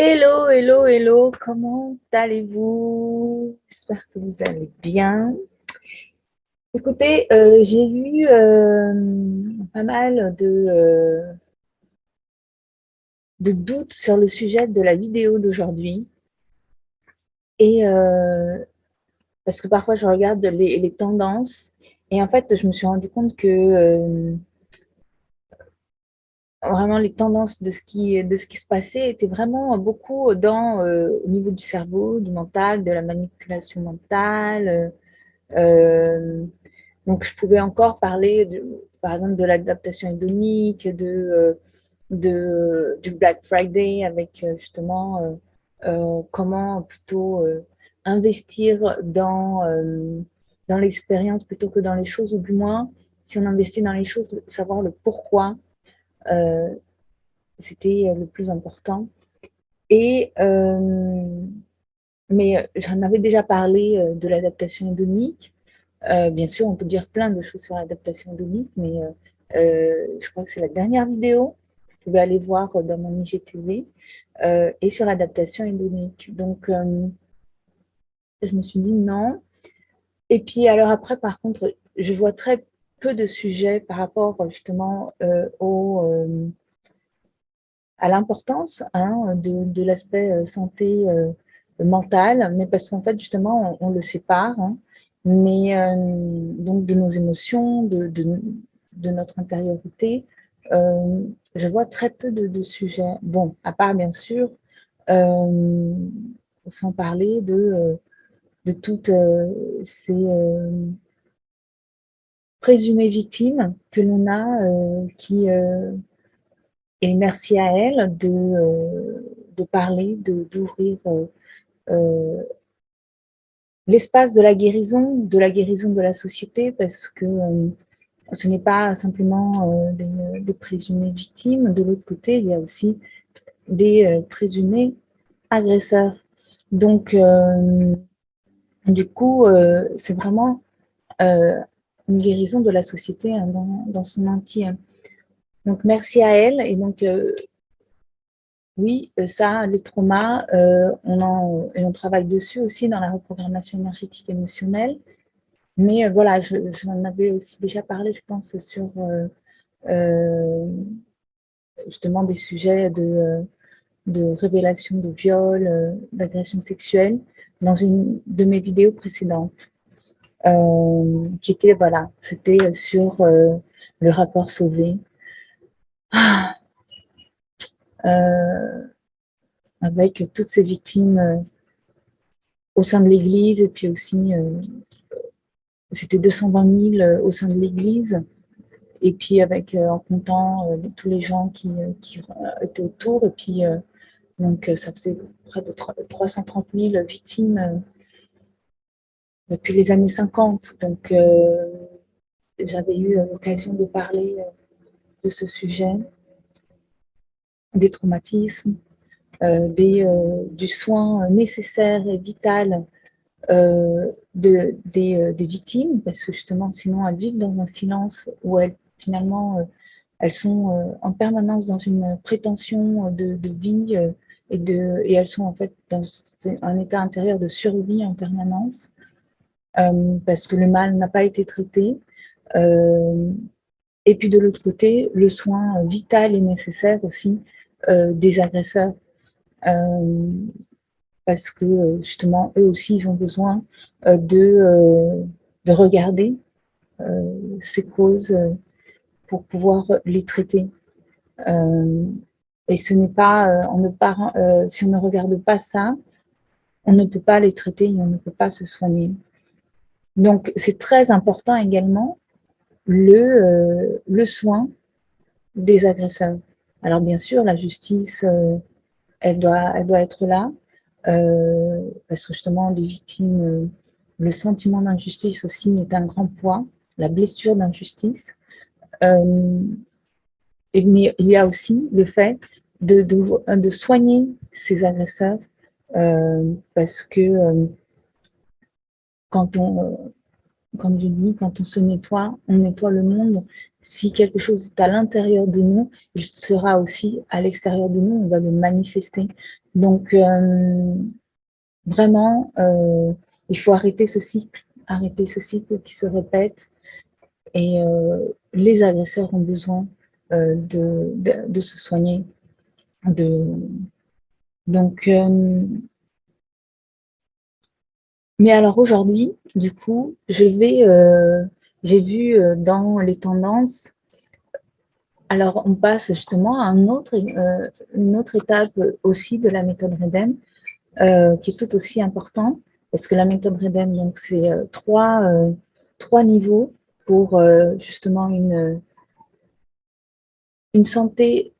Hello, hello, hello, comment allez-vous? J'espère que vous allez bien. Écoutez, j'ai eu pas mal de doutes sur le sujet de la vidéo d'aujourd'hui. Et parce que parfois je regarde les tendances et en fait je me suis rendu compte que vraiment les tendances de ce qui se passait étaient vraiment beaucoup au niveau du cerveau, du mental, de la manipulation mentale. Euh, Donc, je pouvais encore parler, par exemple, de l'adaptation hédonique, du Black Friday, avec justement comment plutôt investir dans l'expérience plutôt que dans les choses, ou du moins, si on investit dans les choses, savoir le pourquoi, euh, c'était le plus important. Et, mais j'en avais déjà parlé de l'adaptation hédonique. Bien sûr, on peut dire plein de choses sur l'adaptation hédonique, mais je crois que c'est la dernière vidéo. Vous pouvez aller voir dans mon IGTV et sur l'adaptation hédonique. Donc, je me suis dit non. Et puis, alors après, par contre, je vois très peu de sujets par rapport justement à l'importance de l'aspect santé mentale, mais parce qu'en fait, justement, on le sépare, hein, mais donc de nos émotions, de notre intériorité, euh, je vois très peu de sujets. Bon, à part bien sûr, euh, sans parler de toutes ces présumées victimes que l'on a, et merci à elle de parler, d'ouvrir l'espace de la guérison de la société, parce que ce n'est pas simplement des présumées victimes. De l'autre côté, il y a aussi des présumés agresseurs. Donc, du coup, c'est vraiment euh, une guérison de la société hein, dans son entier. Donc, merci à elle. Et donc, oui, ça, les traumas, on travaille dessus aussi dans la reprogrammation énergétique émotionnelle. Mais voilà, j'en avais aussi déjà parlé, je pense, sur euh, justement des sujets de révélation de viol, d'agression sexuelle dans une de mes vidéos précédentes, qui était, voilà, c'était sur le rapport sauvé. Ah, avec toutes ces victimes au sein de l'Église, et puis aussi, c'était 220 000 au sein de l'Église, et puis avec, en comptant tous les gens qui étaient autour, et puis donc ça faisait près de 330 000 victimes depuis les années 50. Donc j'avais eu l'occasion de parler de ce sujet, des traumatismes, du soin nécessaire et vital des victimes, parce que justement, sinon, elles vivent dans un silence où elles, finalement, elles sont en permanence dans une prétention de vie et elles sont en fait dans un état intérieur de survie en permanence parce que le mal n'a pas été traité. Euh, et puis de l'autre côté, le soin vital et nécessaire aussi des agresseurs. Euh, Parce que justement, eux aussi, ils ont besoin de regarder ces causes pour pouvoir les traiter. Euh, et ce n'est pas, si on ne regarde pas ça, on ne peut pas les traiter et on ne peut pas se soigner. Donc, c'est très important également le soin des agresseurs. Alors, bien sûr, la justice, elle doit être là, parce que justement, les victimes, le sentiment d'injustice aussi est un grand poids, la blessure d'injustice. Euh, mais il y a aussi le fait de soigner ces agresseurs, parce que quand on, comme je dis, quand on se nettoie, on nettoie le monde. si quelque chose est à l'intérieur de nous, il sera aussi à l'extérieur de nous, on va le manifester. Donc, vraiment, il faut arrêter ce cycle qui se répète. Et les agresseurs ont besoin de se soigner. Donc, mais alors aujourd'hui, du coup, j'ai vu dans les tendances, alors on passe justement à une autre étape aussi de la méthode REDEM, qui est tout aussi important, parce que la méthode REDEM, donc c'est trois niveaux pour justement une santé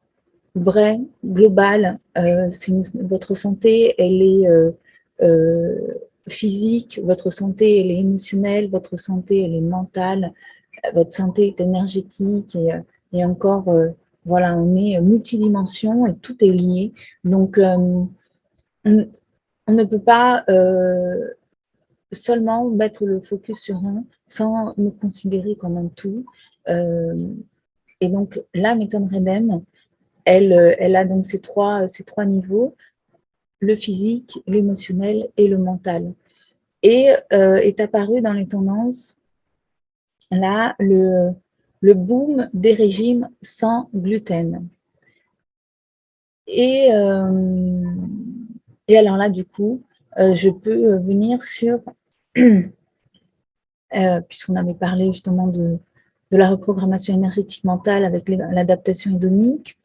vraie, globale. Votre santé, elle est physique, votre santé, elle est émotionnelle, votre santé, elle est mentale, votre santé est énergétique et encore, voilà, on est multidimension et tout est lié. Donc, on ne peut pas seulement mettre le focus sur un sans nous considérer comme un tout. Euh, et donc, la méthode REDEM, elle a donc ces trois niveaux, le physique, l'émotionnel et le mental. Et est apparu dans les tendances, là, le boom des régimes sans gluten. Et, et alors là, du coup, je peux venir sur, puisqu'on avait parlé justement de la reprogrammation énergétique mentale avec l'adaptation hédonique,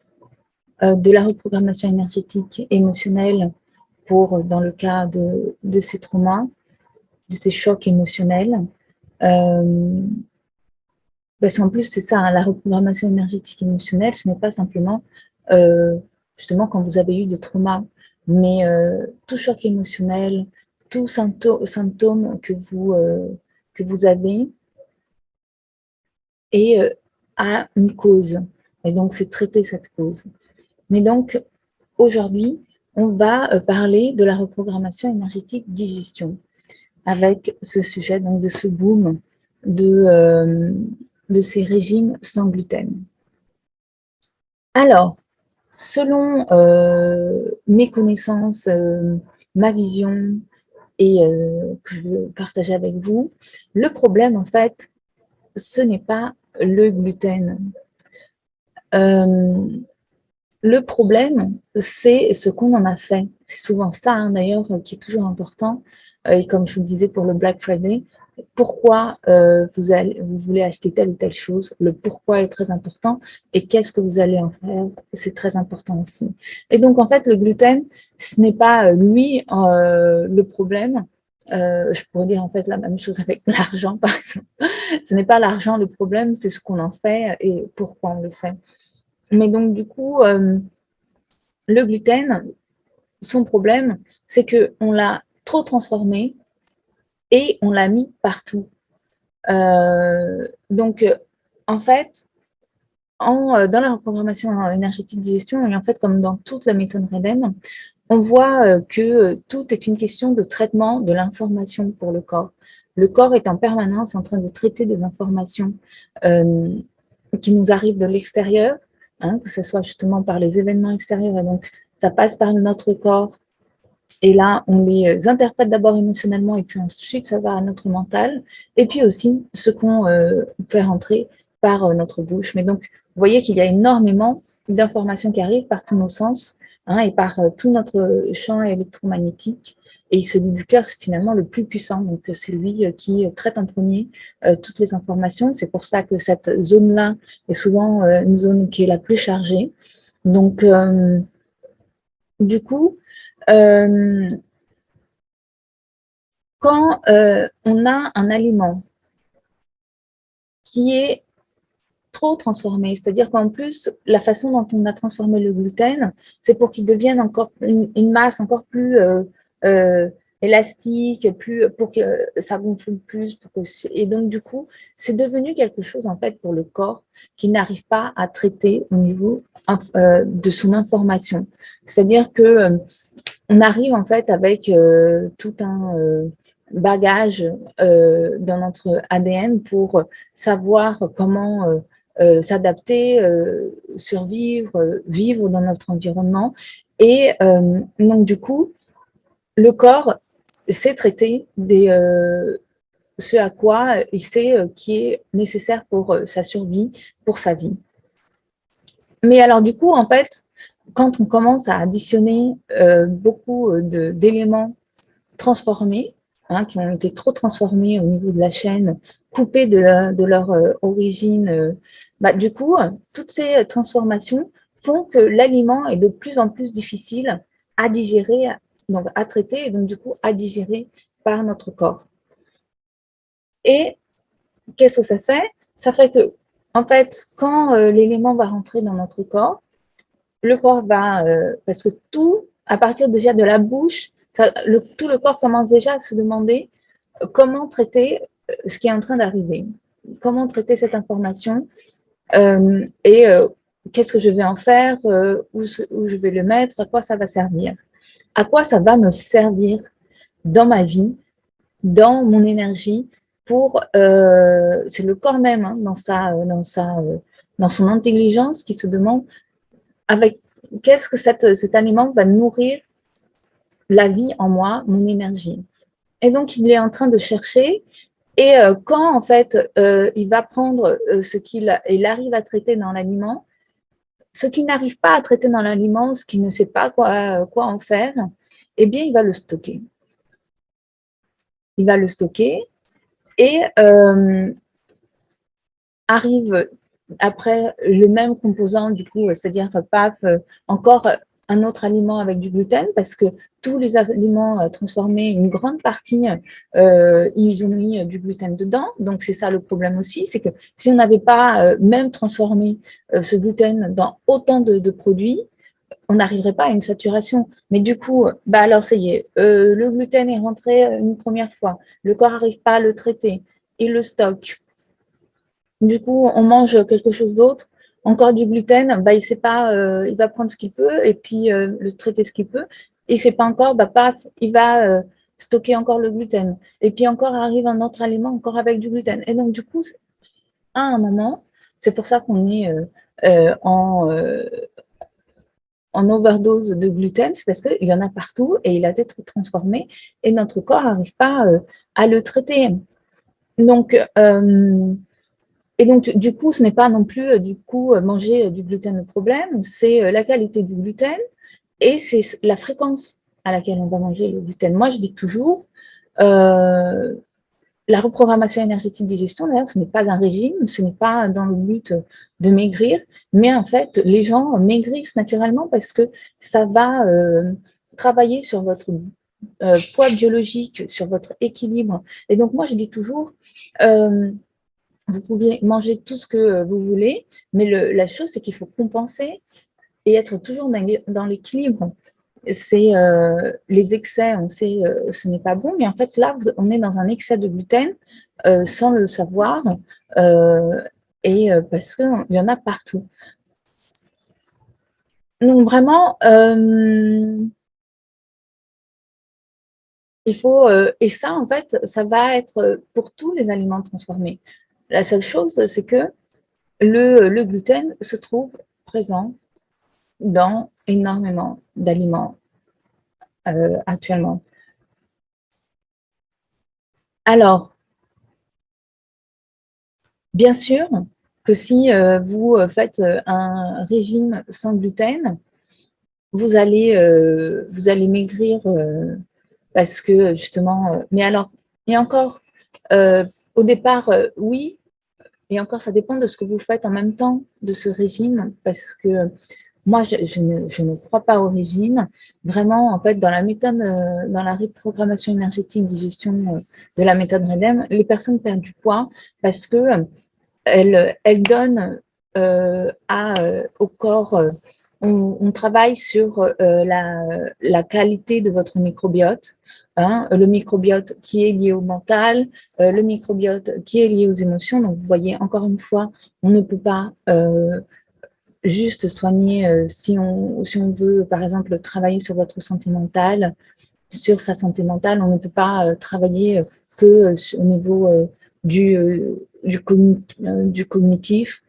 de la reprogrammation énergétique émotionnelle pour, dans le cas de ces traumas, de ces chocs émotionnels. Parce qu'en plus, c'est ça, hein, la reprogrammation énergétique émotionnelle, ce n'est pas simplement justement quand vous avez eu des traumas, mais tout choc émotionnel, tout symptôme que vous avez et a une cause. Et donc, c'est traiter cette cause. Mais donc, aujourd'hui, on va parler de la reprogrammation énergétique digestion avec ce sujet donc de ce boom de ces régimes sans gluten. Alors, selon mes connaissances, ma vision et que je veux partager avec vous, le problème en fait, ce n'est pas le gluten. Le problème, c'est ce qu'on en a fait. C'est souvent ça, hein, d'ailleurs, qui est toujours important. Et comme je vous disais pour le Black Friday, pourquoi vous voulez acheter telle ou telle chose, le pourquoi est très important et qu'est-ce que vous allez en faire, c'est très important aussi. Et donc, en fait, le gluten, ce n'est pas lui le problème. Je pourrais dire en fait la même chose avec l'argent, par exemple. Ce n'est pas l'argent le problème, c'est ce qu'on en fait et pourquoi on le fait. Mais donc, du coup, le gluten, son problème, c'est qu'on l'a trop transformé et on l'a mis partout. Donc, en fait, dans la reprogrammation énergétique digestion, et en fait, comme dans toute la méthode REDEM, on voit que tout est une question de traitement de l'information pour le corps. Le corps est en permanence en train de traiter des informations qui nous arrivent de l'extérieur, hein, que ce soit justement par les événements extérieurs. Et donc, ça passe par notre corps. Et là, on les interprète d'abord émotionnellement et puis ensuite, ça va à notre mental. Et puis aussi, ce qu'on fait rentrer par notre bouche. Mais donc, vous voyez qu'il y a énormément d'informations qui arrivent par tous nos sens, hein, et par tout notre champ électromagnétique. Et celui du cœur, c'est finalement le plus puissant. Donc, c'est lui qui traite en premier toutes les informations. C'est pour ça que cette zone-là est souvent une zone qui est la plus chargée. Donc, du coup, quand on a un aliment qui est trop transformé, c'est-à-dire qu'en plus, la façon dont on a transformé le gluten, c'est pour qu'il devienne encore une masse encore plus élastique, pour que ça gonfle plus. Et donc, du coup, c'est devenu quelque chose, en fait, pour le corps qui n'arrive pas à traiter au niveau de son information. C'est-à-dire que on arrive, en fait, avec tout un bagage dans notre ADN pour savoir comment s'adapter, survivre, vivre dans notre environnement. Et donc, du coup, le corps sait traiter ce à quoi il sait qui est nécessaire pour sa survie, pour sa vie. Mais alors, du coup, en fait, quand on commence à additionner beaucoup d'éléments transformés, qui ont été trop transformés au niveau de la chaîne, coupés de leur origine, du coup, toutes ces transformations font que l'aliment est de plus en plus difficile à digérer, donc à traiter et donc du coup à digérer par notre corps. Et qu'est-ce que ça fait? Ça fait que, en fait, quand l'élément va rentrer dans notre corps, le corps va, parce que tout, à partir déjà de la bouche, tout le corps commence déjà à se demander comment traiter ce qui est en train d'arriver, comment traiter cette information et qu'est-ce que je vais en faire, où je vais le mettre, à quoi ça va servir, à quoi ça va me servir dans ma vie, dans mon énergie, c'est le corps même, dans son intelligence qui se demande avec qu'est-ce que cet aliment va nourrir la vie en moi, mon énergie. Et donc, il est en train de chercher. Et quand, en fait, il va prendre ce qu'il arrive à traiter dans l'aliment, ce qu'il n'arrive pas à traiter dans l'aliment, ce qu'il ne sait pas quoi en faire, eh bien, il va le stocker. Il va le stocker et arrive après le même composant, du coup, c'est-à-dire encore un autre aliment avec du gluten, parce que tous les aliments transformés, une grande partie, ils ont mis du gluten dedans. Donc, c'est ça le problème aussi, c'est que si on n'avait pas même transformé ce gluten dans autant de produits, on n'arriverait pas à une saturation. Mais du coup, alors ça y est, le gluten est rentré une première fois, le corps n'arrive pas à le traiter, il le stocke. Du coup, on mange quelque chose d'autre, encore du gluten, il sait pas, il va prendre ce qu'il peut et puis le traiter ce qu'il peut. Et c'est pas encore, paf, il va stocker encore le gluten. Et puis encore arrive un autre aliment encore avec du gluten. Et donc du coup, à un moment, c'est pour ça qu'on est en overdose de gluten, c'est parce qu'il y en a partout et il a été transformé et notre corps n'arrive pas à le traiter. Donc, et donc, du coup, ce n'est pas non plus, manger du gluten le problème, c'est la qualité du gluten et c'est la fréquence à laquelle on va manger le gluten. Moi, je dis toujours, la reprogrammation énergétique digestion, d'ailleurs, ce n'est pas un régime, ce n'est pas dans le but de maigrir, mais en fait, les gens maigrissent naturellement parce que ça va travailler sur votre poids biologique, sur votre équilibre. Et donc, moi, je dis toujours, vous pouvez manger tout ce que vous voulez, mais la chose, c'est qu'il faut compenser et être toujours dans l'équilibre. C'est les excès, on sait, ce n'est pas bon, mais en fait, là, on est dans un excès de gluten sans le savoir et parce qu'il y en a partout. Donc, vraiment, il faut, et ça, en fait, ça va être pour tous les aliments transformés. La seule chose, c'est que le gluten se trouve présent dans énormément d'aliments actuellement. Alors, bien sûr que si vous faites un régime sans gluten, vous allez maigrir parce que justement, mais alors, et encore, au départ, oui, et encore, ça dépend de ce que vous faites en même temps de ce régime, parce que moi, je ne crois pas au régime. Vraiment, en fait, dans la méthode, dans la reprogrammation énergétique digestion de la méthode REDEM, les personnes perdent du poids parce que elles donnent au corps, on travaille sur la qualité de votre microbiote, le microbiote qui est lié au mental, le microbiote qui est lié aux émotions. Donc, vous voyez, encore une fois, on ne peut pas juste soigner si on veut, par exemple, travailler sur votre santé mentale, sur sa santé mentale, on ne peut pas travailler que au niveau du cognitif,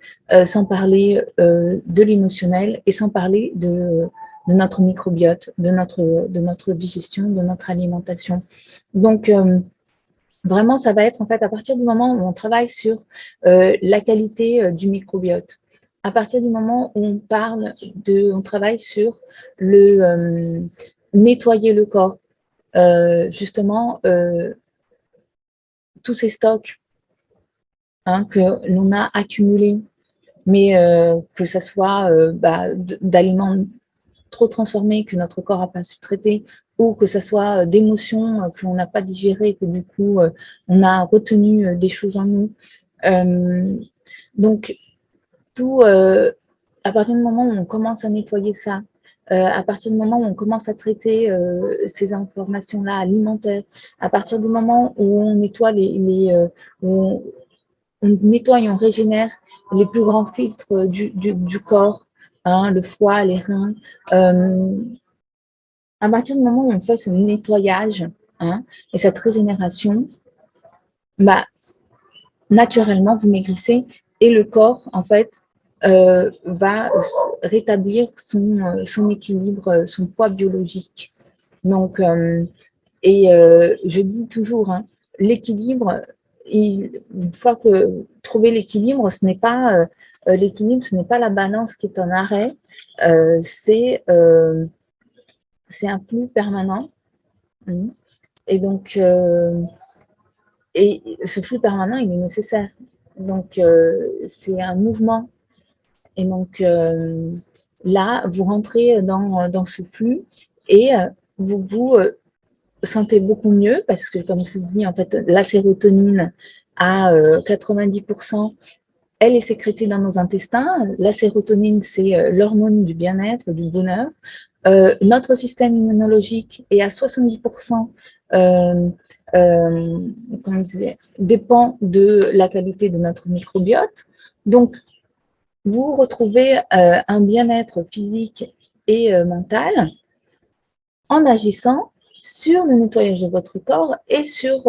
sans parler de l'émotionnel et sans parler de notre microbiote, de notre digestion, de notre alimentation. Donc, vraiment, ça va être en fait à partir du moment où on travaille sur la qualité du microbiote, à partir du moment où on travaille sur le nettoyer le corps, justement, tous ces stocks que l'on a accumulés, mais que ça soit d'aliments trop transformés que notre corps n'a pas su traiter, ou que ce soit d'émotions que l'on n'a pas digérées, que du coup, on a retenu des choses en nous. Donc, tout, à partir du moment où on commence à nettoyer ça, à partir du moment où on commence à traiter ces informations-là alimentaires, à partir du moment où on nettoie où on nettoie et on régénère les plus grands filtres du corps, hein, le foie, les reins, à partir du moment où on fait ce nettoyage, hein, et cette régénération, bah, naturellement, vous maigrissez et le corps, en fait, va rétablir son équilibre, son poids biologique. Donc, je dis toujours, hein, l'équilibre, une fois que trouver l'équilibre, ce n'est pas l'équilibre, ce n'est pas la balance qui est en arrêt, c'est un flux permanent. Et donc, et ce flux permanent, il est nécessaire. Donc, c'est un mouvement. Et donc, là, vous rentrez dans ce flux et vous vous sentez beaucoup mieux parce que, comme je vous dis, en fait, la sérotonine à 90%, elle est sécrétée dans nos intestins. La sérotonine, c'est l'hormone du bien-être, du bonheur. Notre système immunologique est à 70% dépend de la qualité de notre microbiote. Donc, vous retrouvez un bien-être physique et mental en agissant sur le nettoyage de votre corps et sur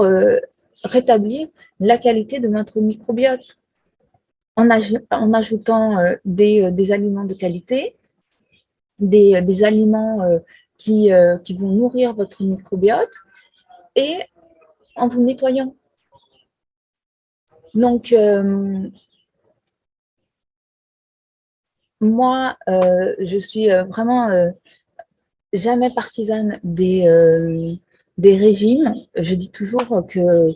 rétablir la qualité de notre microbiote en ajoutant des aliments de qualité, des aliments qui vont nourrir votre microbiote et en vous nettoyant. Donc, moi, je suis vraiment jamais partisane des régimes. Je dis toujours que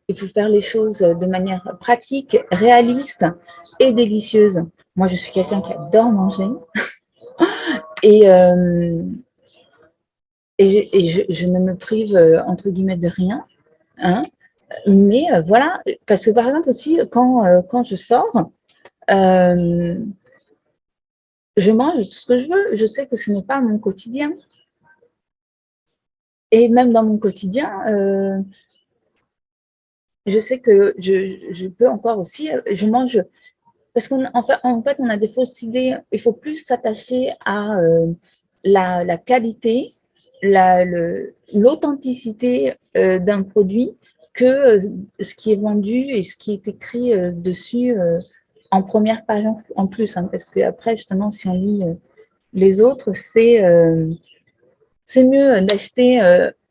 il faut faire les choses de manière pratique, réaliste et délicieuse. Moi, je suis quelqu'un qui adore manger et, je ne me prive, entre guillemets, de rien. Hein. Mais voilà, parce que par exemple aussi, quand je sors, je mange tout ce que je veux. Je sais que ce n'est pas mon quotidien. Et même dans mon quotidien, je sais que je peux encore aussi, je mange, parce en fait, on a des fausses idées. Il faut plus s'attacher à la qualité, l'authenticité d'un produit que ce qui est vendu et ce qui est écrit dessus en première page en plus. Hein, parce qu'après, justement, si on lit les autres, c'est mieux d'acheter,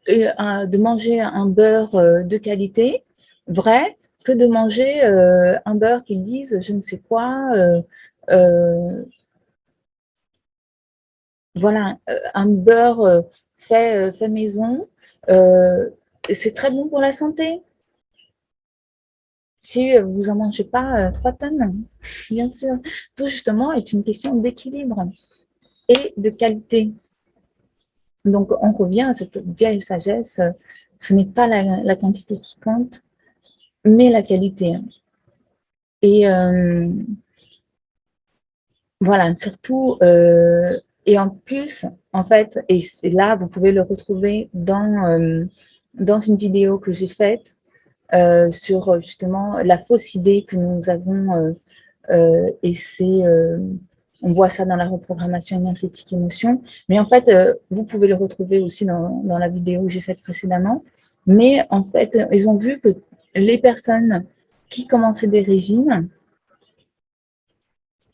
de manger un beurre de qualité, vrai, que de manger un beurre qu'ils disent je ne sais quoi. Voilà, un beurre fait maison, c'est très bon pour la santé. Si vous n'en mangez pas 3 tonnes, bien sûr. Tout justement est une question d'équilibre et de qualité. Donc, on revient à cette vieille sagesse, ce n'est pas la quantité qui compte, mais la qualité. Et voilà, surtout, et en plus, en fait, et là, vous pouvez le retrouver dans une vidéo que j'ai faite sur justement la fausse idée que nous avons, et on voit ça dans la reprogrammation énergétique émotion, mais en fait, vous pouvez le retrouver aussi dans la vidéo que j'ai faite précédemment, mais en fait, ils ont vu que les personnes qui commençaient des régimes,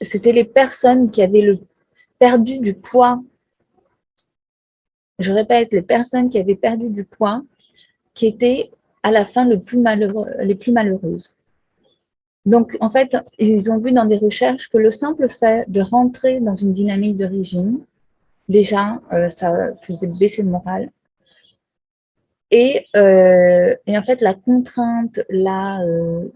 c'était les personnes qui avaient perdu du poids. Je répète, les personnes qui avaient perdu du poids, qui étaient à la fin les plus malheureuses. Donc, en fait, ils ont vu dans des recherches que le simple fait de rentrer dans une dynamique de régime, déjà, ça faisait baisser le moral. Et en fait, la contrainte, le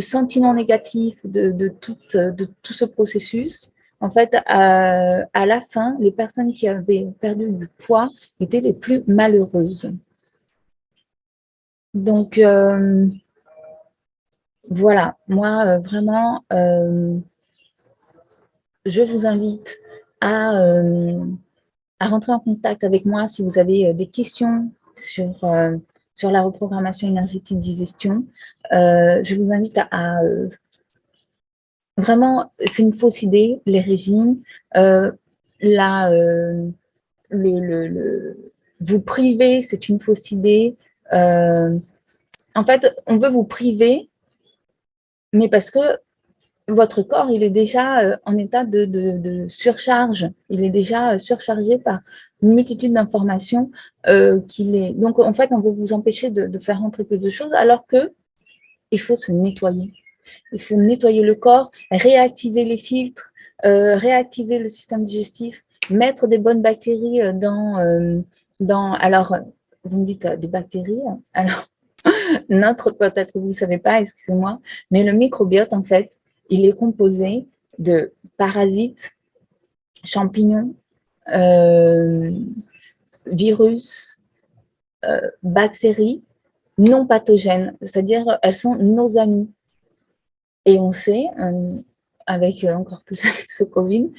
sentiment négatif de tout ce processus, en fait, à la fin, les personnes qui avaient perdu du poids étaient les plus malheureuses. Donc, voilà, moi, vraiment, je vous invite à rentrer en contact avec moi si vous avez des questions sur la reprogrammation énergétique digestion. Je vous invite vraiment, c'est une fausse idée, les régimes. Là, vous priver, c'est une fausse idée. En fait, on veut vous priver, mais parce que votre corps, il est déjà en état de surcharge. Il est déjà surchargé par une multitude d'informations qu'il est. Donc, en fait, on veut vous empêcher de faire rentrer plus de choses, alors que il faut se nettoyer. Il faut nettoyer le corps, réactiver les filtres, réactiver le système digestif, mettre des bonnes bactéries alors, vous me dites des bactéries. Alors, peut-être que vous ne savez pas, excusez-moi, mais le microbiote, en fait, il est composé de parasites, champignons, euh, virus, bactéries non pathogènes, c'est-à-dire elles sont nos amies. Et on sait, avec encore plus avec ce Covid,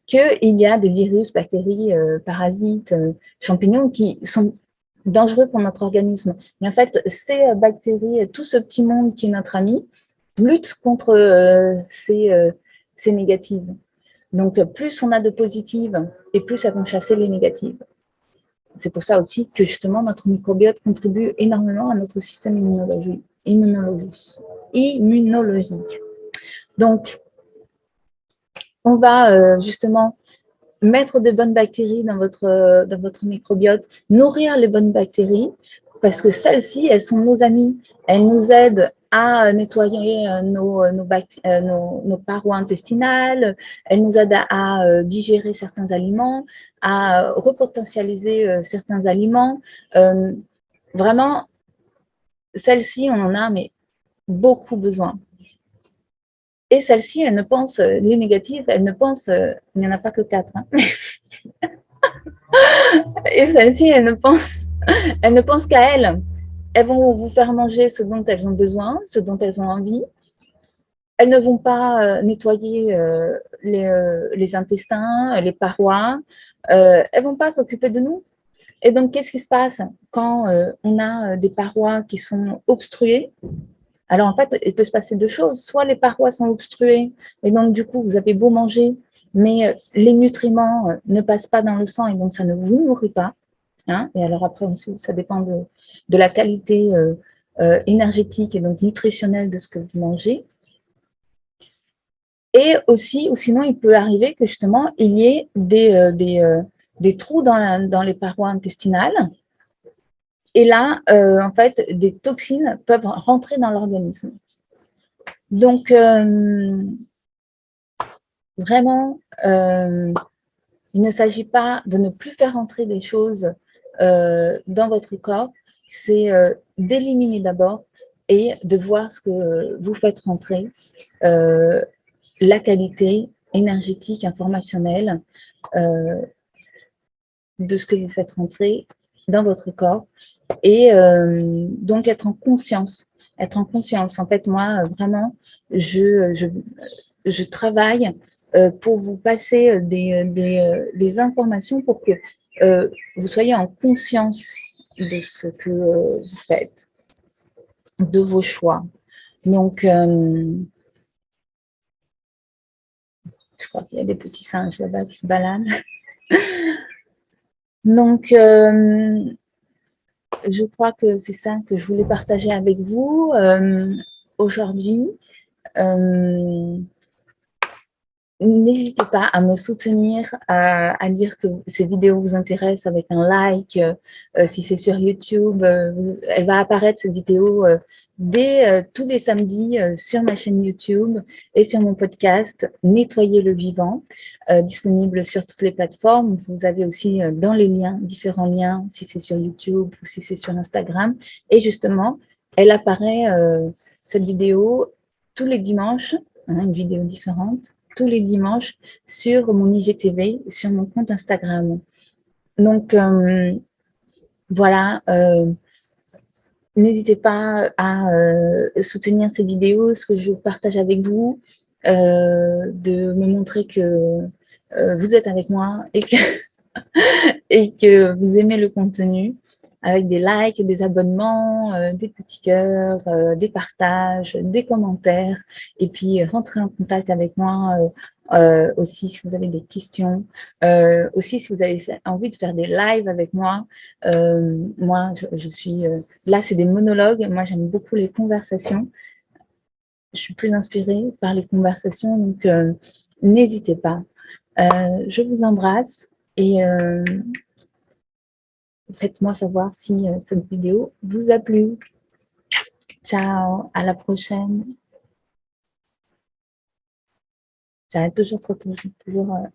qu'il y a des virus, bactéries, parasites, champignons qui sont dangereux pour notre organisme. Et en fait, ces bactéries, tout ce petit monde qui est notre ami, lutte contre ces négatives. Donc, plus on a de positives et plus elles vont chasser les négatives. C'est pour ça aussi que justement notre microbiote contribue énormément à notre système immunologique. Donc, on va justement mettre de bonnes bactéries dans votre microbiote, nourrir les bonnes bactéries, parce que celles-ci, elles sont nos amies. Elles nous aident à nettoyer nos parois intestinales, elles nous aident à digérer certains aliments, à repotentialiser certains aliments. Vraiment, celles-ci, on en a mais beaucoup besoin. Et celles-ci, elles ne pensent, les négatives, elles ne pensent, il n'y en a pas que 4. Hein. Et celles-ci, elles ne pensent qu'à elles. Elles vont vous faire manger ce dont elles ont besoin, ce dont elles ont envie. Elles ne vont pas nettoyer les intestins, les parois. Elles ne vont pas s'occuper de nous. Et donc, qu'est-ce qui se passe quand on a des parois qui sont obstruées? Alors, en fait, il peut se passer deux choses. Soit les parois sont obstruées, et donc, du coup, vous avez beau manger, mais les nutriments ne passent pas dans le sang, et donc, ça ne vous nourrit pas. Hein. Et alors, après aussi, ça dépend de la qualité énergétique et donc nutritionnelle de ce que vous mangez. Et aussi, ou sinon, il peut arriver que justement, il y ait des trous dans les parois intestinales. Et là, en fait, des toxines peuvent rentrer dans l'organisme. Donc, vraiment, il ne s'agit pas de ne plus faire entrer des choses dans votre corps, c'est d'éliminer d'abord et de voir ce que vous faites rentrer, la qualité énergétique, informationnelle de ce que vous faites rentrer dans votre corps et donc être en conscience. Être en conscience. En fait, moi, vraiment, je travaille pour vous passer des informations pour que vous soyez en conscience de ce que vous faites, de vos choix. Donc, je crois qu'il y a des petits singes là-bas qui se baladent. Donc, je crois que c'est ça que je voulais partager avec vous aujourd'hui. N'hésitez pas à me soutenir, à dire que ces vidéos vous intéressent avec un like. Si c'est sur YouTube, elle va apparaître cette vidéo dès tous les samedis sur ma chaîne YouTube et sur mon podcast Nettoyer le vivant, disponible sur toutes les plateformes. Vous avez aussi dans les liens, différents liens, si c'est sur YouTube ou si c'est sur Instagram. Et justement, elle apparaît, cette vidéo, tous les dimanches, hein, une vidéo différente tous les dimanches sur mon IGTV, sur mon compte Instagram. Donc, voilà, n'hésitez pas à soutenir ces vidéos, ce que je partage avec vous, de me montrer que vous êtes avec moi et que vous aimez le contenu avec des likes, des abonnements, des petits cœurs, des partages, des commentaires et puis rentrez en contact avec moi aussi si vous avez des questions, aussi si vous avez envie de faire des lives avec moi. Moi, je suis là, c'est des monologues. Moi, j'aime beaucoup les conversations. Je suis plus inspirée par les conversations, donc n'hésitez pas. Je vous embrasse et faites-moi savoir si cette vidéo vous a plu. Ciao, à la prochaine. J'arrête toujours trop, toujours voilà.